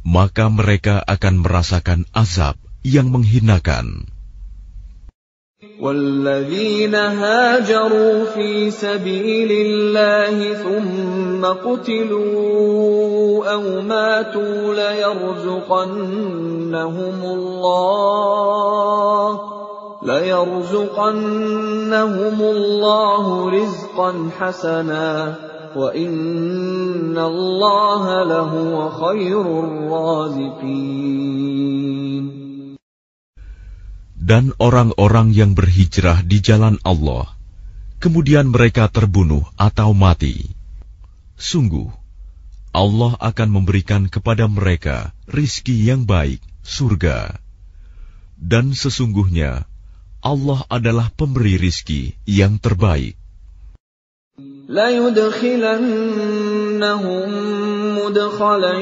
maka mereka akan merasakan azab yang menghinakan. وَالَّذِينَ هَاجَرُوا فِي سَبِيلِ اللَّهِ ثُمَّ قُتِلُوا أَوْ مَاتُوا لَيَرْزُقَنَّهُمُ اللَّهُ رِزْقًا حَسَنًا وَإِنَّ اللَّهَ لَهُوَ خَيْرُ الرَّازِقِينَ. Dan orang-orang yang berhijrah di jalan Allah, kemudian mereka terbunuh atau mati, sungguh Allah akan memberikan kepada mereka rizki yang baik, surga. Dan sesungguhnya Allah adalah pemberi rizki yang terbaik. لَيُدْخِلَنَّهُمْ مُدْخَلًا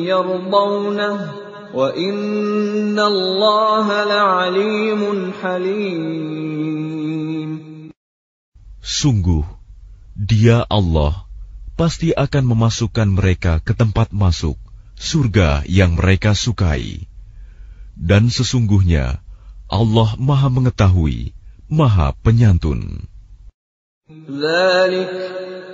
يَرْضَوْنَهُ وَإِنَّ اللَّهَ لَعَلِيمٌ حَلِيمٌ. Sungguh, Dia Allah pasti akan memasukkan mereka ke tempat masuk, surga yang mereka sukai. Dan sesungguhnya Allah Maha Mengetahui, Maha Penyantun. ذَلِكَ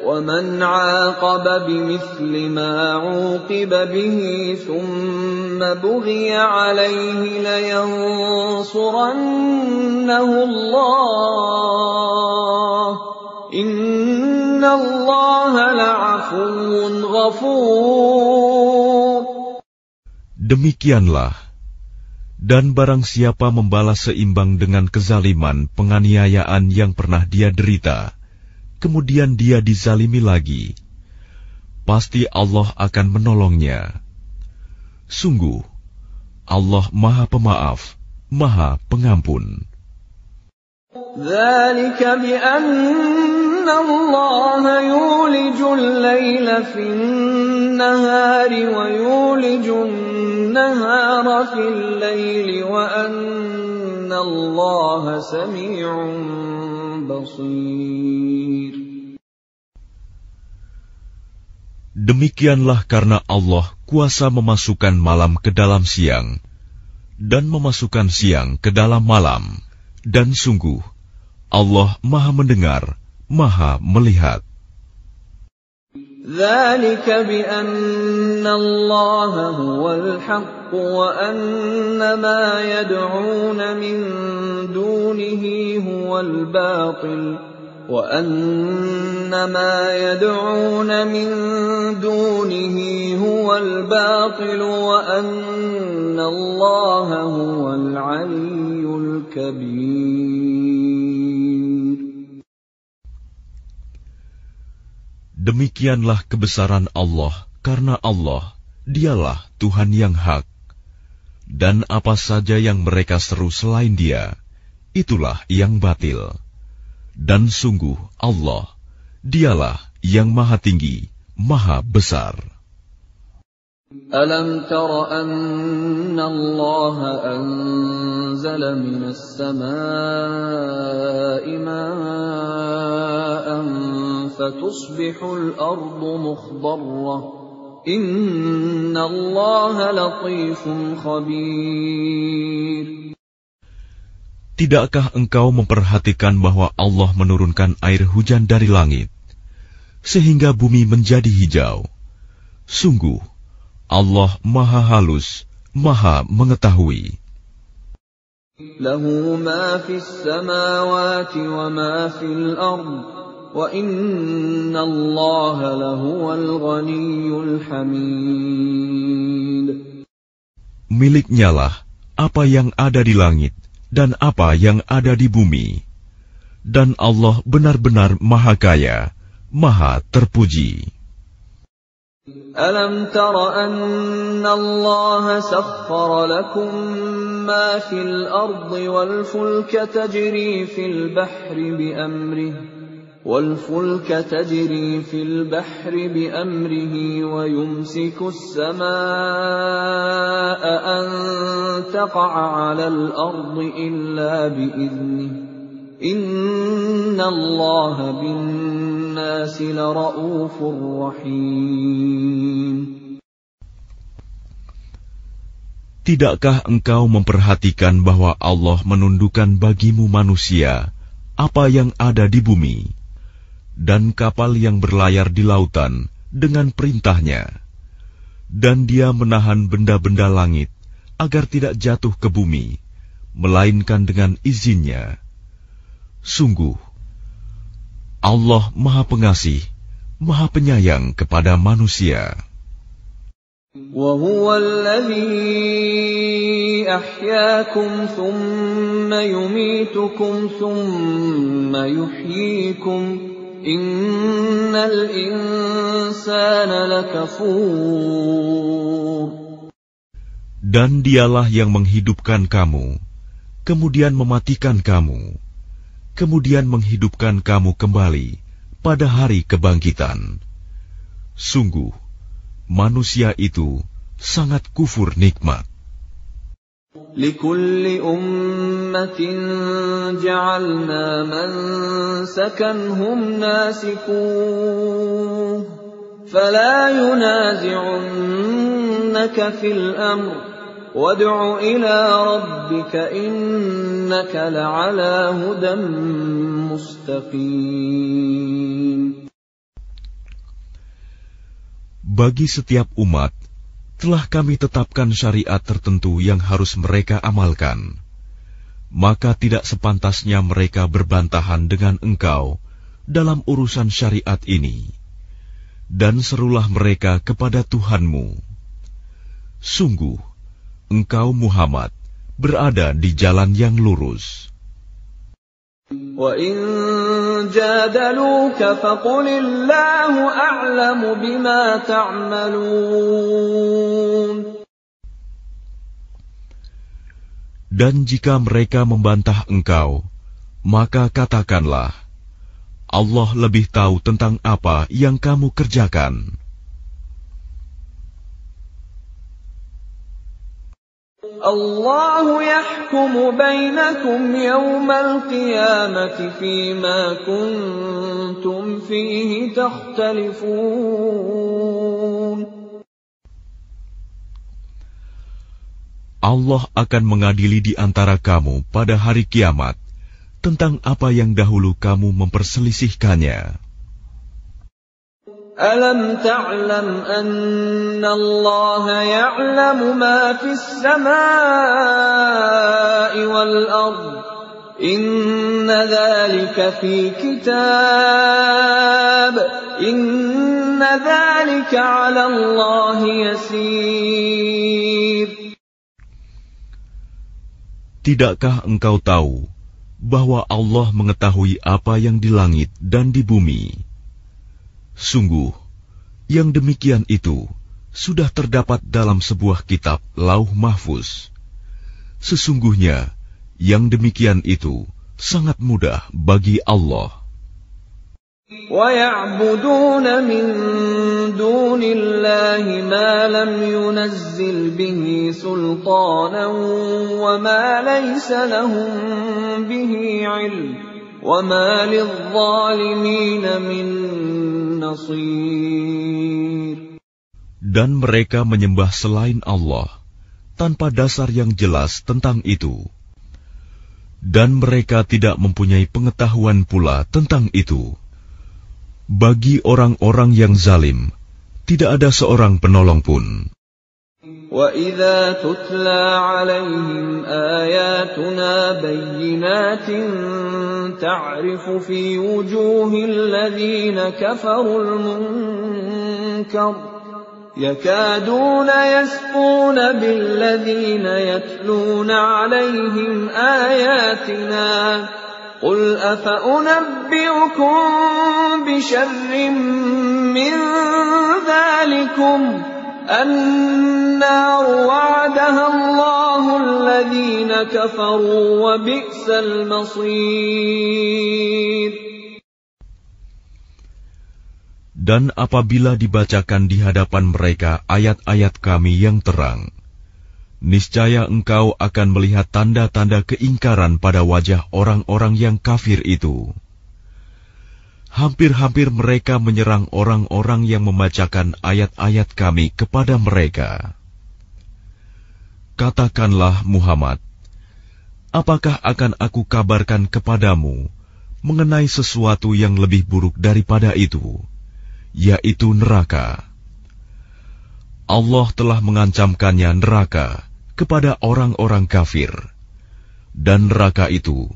وَمَنْ عَاقَبَ بِمِثْلِ مَا عُوقِبَ بِهِ ثُمَّ بُغِيَ عَلَيْهِ لَيَنصُرَنَّهُ اللَّهُ إِنَّ اللَّهَ لَعَفُوٌّ غَفُورٌ. Demikianlah, dan barang siapa membalas seimbang dengan kezaliman penganiayaan yang pernah dia derita, kemudian dia dizalimi lagi, pasti Allah akan menolongnya. Sungguh, Allah Maha Pemaaf, Maha Pengampun. ذلك بأن الله يولج الليل في النهار ويولج النهار في الليل وأن الله سميع بصير. Demikianlah karena Allah kuasa memasukkan malam ke dalam siang dan memasukkan siang ke dalam malam, dan sungguh Allah Maha Mendengar, Maha Melihat. ذلك بأن الله هو الحق وأن ما يدعون من دونه هو الباطل وأن ما يدعون من دونه هو الباطل وأن الله هو العلي الكبير. Demikianlah kebesaran Allah, karena Allah, dialah Tuhan yang hak. Dan apa saja yang mereka seru selain Dia, itulah yang batil. Dan sungguh Allah, dialah yang maha tinggi, maha besar. ألم تر أن الله أنزل من السماء ماء فتصبح الأرض مخضرة إن الله لطيف خبير. Tidakkah engkau memperhatikan bahwa Allah menurunkan air hujan dari langit, sehingga bumi menjadi hijau? Sungguh, Allah Maha Halus, Maha Mengetahui. Lahu ma fis samawati wa ma fil ard wa inna Allaha lahuwal ghaniyyul hamid. Miliknya lah apa yang ada di langit dan apa yang ada di bumi, dan Allah benar-benar Maha Kaya, Maha Terpuji. ألم تر أن الله سخر لكم ما في الأرض والفلك تجري في البحر بأمره ويمسك السماء أن تقع على الأرض إلا بإذنه إن الله بالناس لرؤوف رحيم. Tidakkah engkau memperhatikan bahwa Allah menundukkan bagimu manusia apa yang ada di bumi, dan kapal yang berlayar di lautan dengan perintahnya, dan Dia menahan benda-benda langit agar tidak jatuh ke bumi, melainkan dengan izinnya. Sungguh, Allah Maha Pengasih, Maha Penyayang kepada manusia. وَهُوَ الَّذِي أَحْيَاكُمْ ثُمَّ يُمِيتُكُمْ ثُمَّ يُحْيِيكُمْ إِنَّ الْإِنسَانَ لَكَفُورٌ. Dan Dialah yang menghidupkan kamu, kemudian mematikan kamu, kemudian menghidupkan kamu kembali pada hari kebangkitan. Sungguh, manusia itu sangat kufur nikmat. لِكُلِّ أُمَّةٍ جَعَلْنَا مَنسَكًا هُمْ نَاسِكُوهُ فَلَا يُنَازِعُنَّكَ فِي الْأَمْرِ وَادْعُ إِلَى رَبِّكَ إِنَّكَ لَعَلَى هُدًى مُسْتَقِيمٍ. Bagi setiap umat, telah kami tetapkan syariat tertentu yang harus mereka amalkan. Maka tidak sepantasnya mereka berbantahan dengan engkau dalam urusan syariat ini. Dan serulah mereka kepada Tuhanmu. Sungguh, engkau Muhammad berada di jalan yang lurus. وَإِن جَادَلُوكَ فَقُلِ اللَّهُ أَعْلَمُ بِمَا تَعْمَلُونَ. Dan jika mereka membantah engkau, maka katakanlah, Allah lebih tahu tentang apa yang kamu kerjakan. Allahu yahkumu bainakum yawmal qiyamati fima kuntum fihi takhtalifun. Allah akan mengadili di antara kamu pada hari kiamat tentang apa yang dahulu kamu memperselisihkannya. Alam ta'lam anna Allah ya'lamu ma fis samaa'i wal ard. Inna dhalika fi kitab. Inna dhalika 'ala Allah yasir. Tidakkah engkau tahu bahwa Allah mengetahui apa yang di langit dan di bumi? Sungguh, yang demikian itu sudah terdapat dalam sebuah kitab Lauh Mahfuz. Sesungguhnya, yang demikian itu sangat mudah bagi Allah. وَيَعْبُدُونَ مِن دُونِ اللَّهِ مَا لَمْ يُنَزِّلْ بِهِ سُلْطَانًا وَمَا لَيْسَ لَهُم بِهِ عِلْمٌ وَمَا لِلظَّالِمِينَ مِن نَّصِيرٍ. Dan mereka menyembah selain Allah tanpa dasar yang jelas tentang itu. Dan mereka tidak mempunyai pengetahuan pula tentang itu. Bagi orang-orang yang zalim, tidak ada seorang penolong pun. وَإِذَا تُتْلَى عَلَيْهِمْ آيَاتُنَا بَيِّنَاتٍ تَعْرِفُ فِي وُجُوهِ الَّذِينَ كَفَرُوا الْمُنكَرَ يَكَادُونَ يَسْطُونَ بِالَّذِينَ يَتْلُونَ عَلَيْهِمْ آيَاتِنَا قُلْ أَفَأُنَبِّئُكُم بِشَرٍّ مِّن ذَلِكُمْ النَّارُ وَعَدَهَا اللَّهُ الَّذِينَ كَفَرُوا وَبِئْسَ الْمَصِيرُ. Dan apabila dibacakan di hadapan mereka ayat-ayat Kami yang terang, niscaya engkau akan melihat tanda-tanda keingkaran pada wajah orang-orang yang kafir itu. Hampir-hampir mereka menyerang orang-orang yang membacakan ayat-ayat Kami kepada mereka. Katakanlah Muhammad, apakah akan aku kabarkan kepadamu mengenai sesuatu yang lebih buruk daripada itu, yaitu neraka? Allah telah mengancamkannya neraka kepada orang-orang kafir, dan neraka itu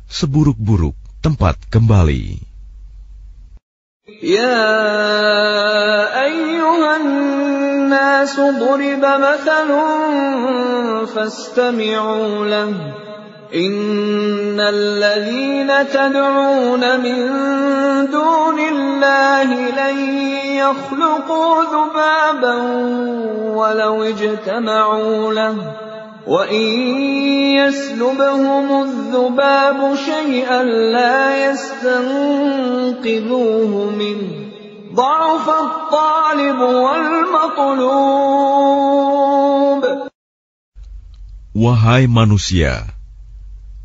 seburuk-buruk tempat kembali. يَا أَيُّهَا النَّاسُ ضُرِبَ مَثَلٌ فَاسْتَمِعُوا لَهُ إِنَّ الَّذِينَ تَدْعُونَ مِن دُونِ اللَّهِ لَن يَخْلُقُوا ذُبَابًا وَلَوِ اجْتَمَعُوا لَهُ وَإِن يَسْلُبْهُمُ الذُّبَابُ شَيْئًا لَّا يَسْتَنقِذُوهُ مِنْهُ ضَعُفَ الطَّالِبُ وَالْمَطْلُوبُ. Wahai manusia,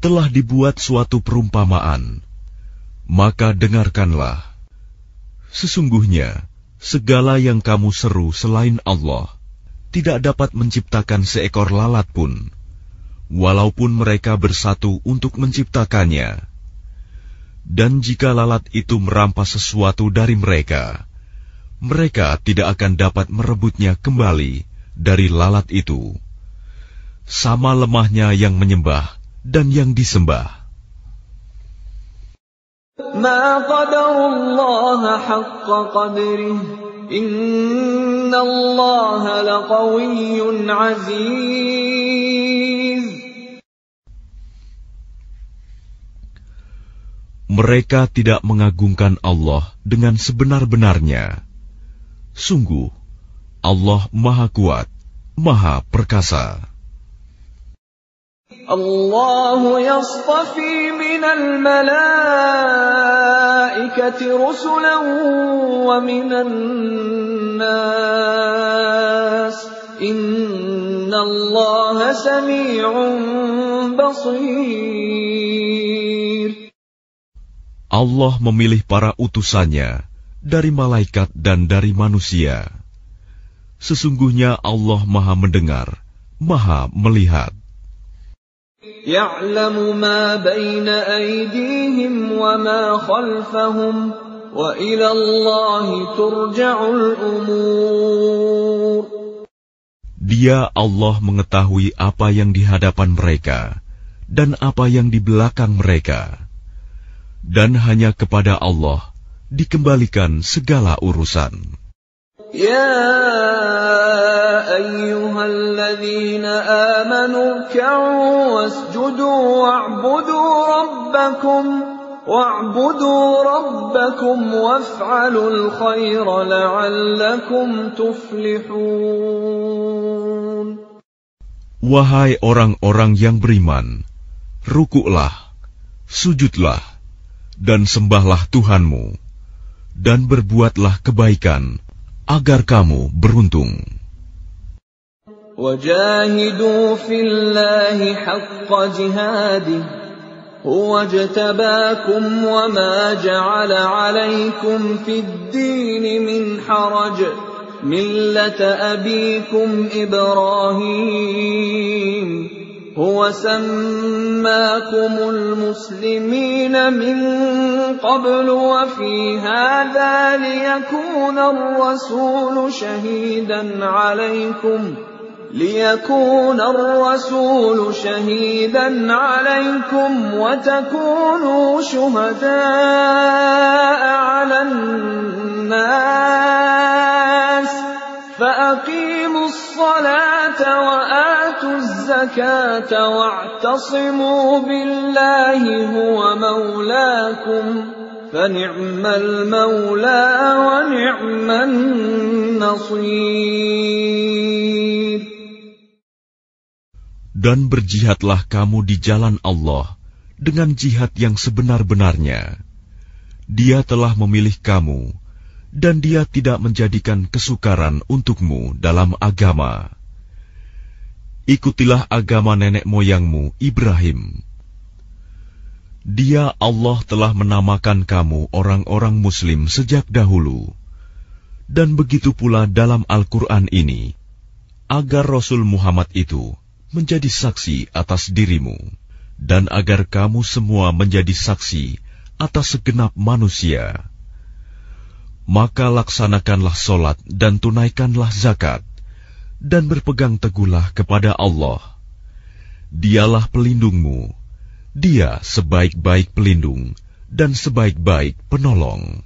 telah dibuat suatu perumpamaan, maka dengarkanlah. Sesungguhnya, segala yang kamu seru selain Allah tidak dapat menciptakan seekor lalat pun, walaupun mereka bersatu untuk menciptakannya. Dan jika lalat itu merampas sesuatu dari mereka, mereka tidak akan dapat merebutnya kembali dari lalat itu. Sama lemahnya yang menyembah dan yang disembah. Ma qadarullah haqqa qadrih, inna Allah laqawiyyun aziz. Mereka tidak mengagungkan Allah dengan sebenar-benarnya. Sungguh, Allah Maha Kuat, Maha Perkasa. Allahu yastafi minal malaikati rusulan wa minan nas. Innallaha sami'un basir. Allah memilih para utusannya dari malaikat dan dari manusia. Sesungguhnya Allah Maha mendengar, Maha melihat. Ya'lamu ma baina aydihim wa ma khalfahum wa ila Allahi turja'ul umur. Dia Allah mengetahui apa yang di hadapan mereka dan apa yang di belakang mereka. Dan hanya kepada Allah dikembalikan segala urusan. Ya ayyuhalladzina amanu ruk'u wasjudu wa'budu rabbakum waf'alul khaira la'allakum tuflihun. Wahai orang-orang yang beriman, rukuklah, sujudlah, dan sembahlah Tuhanmu, dan berbuatlah kebaikan, agar kamu beruntung. Wajahidu fillahi haqqa jihadih, huwa jtabakum wa ma ja'ala alaykum fid dini min haraj, millata abikum Ibrahim. هو سماكم المسلمين من قبل وفي هذا ليكون الرسول شهيدا عليكم وتكونوا شهداء على الناس فأقيموا الصلاة وآتوا الزكاة واعتصموا بالله هو مولاكم فنعم المولى ونعم النصير. Dan berjihadlah kamu di jalan Allah dengan jihad yang sebenar-benarnya. Dia telah memilih kamu, dan Dia tidak menjadikan kesukaran untukmu dalam agama. Ikutilah agama nenek moyangmu Ibrahim. Dia Allah telah menamakan kamu orang-orang Muslim sejak dahulu. Dan begitu pula dalam Al-Quran ini, agar Rasul Muhammad itu menjadi saksi atas dirimu, dan agar kamu semua menjadi saksi atas segenap manusia. Maka laksanakanlah solat dan tunaikanlah zakat, dan berpegang teguhlah kepada Allah. Dialah pelindungmu, Dia sebaik-baik pelindung dan sebaik-baik penolong.